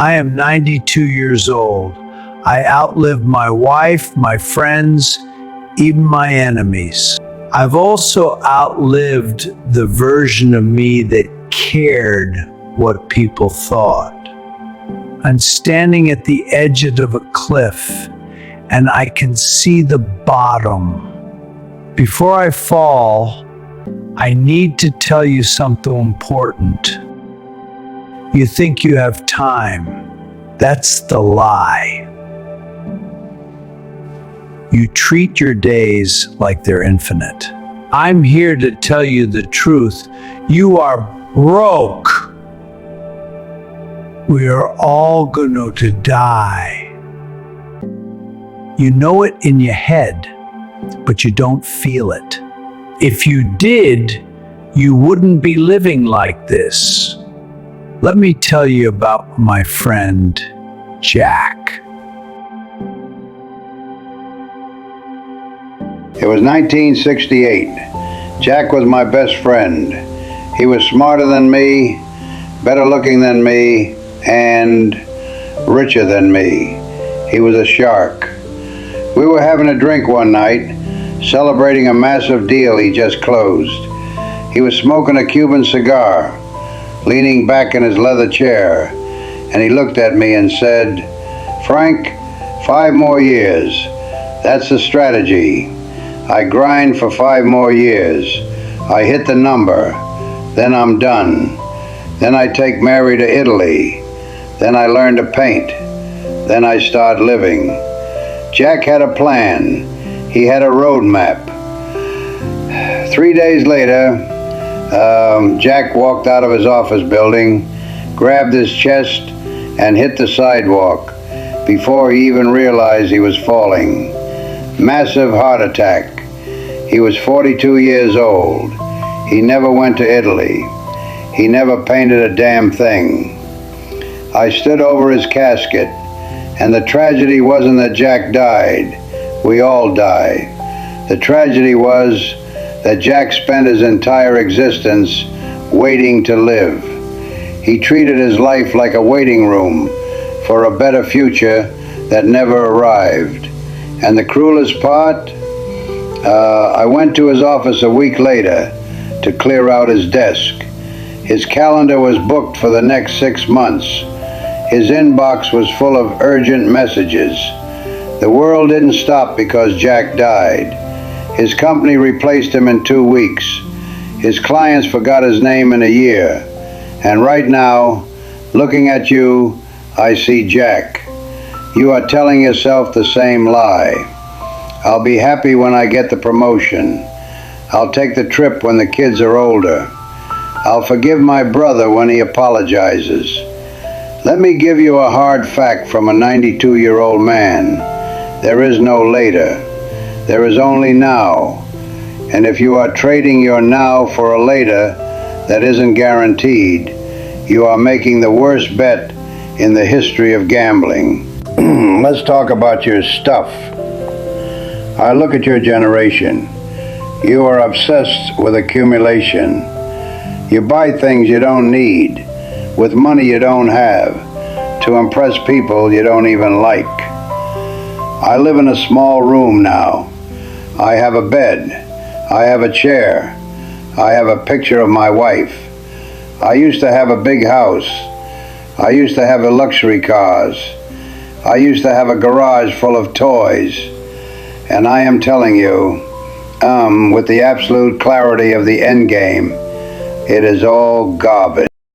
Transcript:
I am 92 years old. I outlived my wife, my friends, even my enemies. I've also outlived the version of me that cared what people thought. I'm standing at the edge of a cliff and I can see the bottom. Before I fall, I need to tell you something important. You think you have time. That's the lie. You treat your days like they're infinite. I'm here to tell you the truth. You are broke. We are all going to die. You know it in your head, but you don't feel it. If you did, you wouldn't be living like this. Let me tell you about my friend, Jack. It was 1968. Jack was my best friend. He was smarter than me, better looking than me, and richer than me. He was a shark. We were having a drink one night, celebrating a massive deal he just closed. He was smoking a Cuban cigar, leaning back in his leather chair, and he looked at me and said, "Frank, 5 more years. That's the strategy. I grind for 5 more years. I hit the number. Then I'm done. Then I take Mary to Italy. Then I learn to paint. Then I start living." Jack had a plan. He had a roadmap. 3 days later, Jack walked out of his office building, grabbed his chest, and hit the sidewalk before he even realized he was falling. Massive heart attack. He was 42 years old. He never went to Italy. He never painted a damn thing. I stood over his casket, and the tragedy wasn't that Jack died. We all die. The tragedy was that Jack spent his entire existence waiting to live. He treated his life like a waiting room for a better future that never arrived. And the cruelest part, I went to his office a week later to clear out his desk. His calendar was booked for the next 6 months. His inbox was full of urgent messages. The world didn't stop because Jack died. His company replaced him in 2 weeks. His clients forgot his name in a year. And right now, looking at you, I see Jack. You are telling yourself the same lie. I'll be happy when I get the promotion. I'll take the trip when the kids are older. I'll forgive my brother when he apologizes. Let me give you a hard fact from a 92-year-old man. There is no later. There is only now. And if you are trading your now for a later that isn't guaranteed, you are making the worst bet in the history of gambling. Let's talk about your stuff. I look at your generation. You are obsessed with accumulation. You buy things you don't need, with money you don't have, to impress people you don't even like. I live in a small room now. I have a bed. I have a chair. I have a picture of my wife. I used to have a big house. I used to have luxury cars. I used to have a garage full of toys. And I am telling you, with the absolute clarity of the end game, it is all garbage.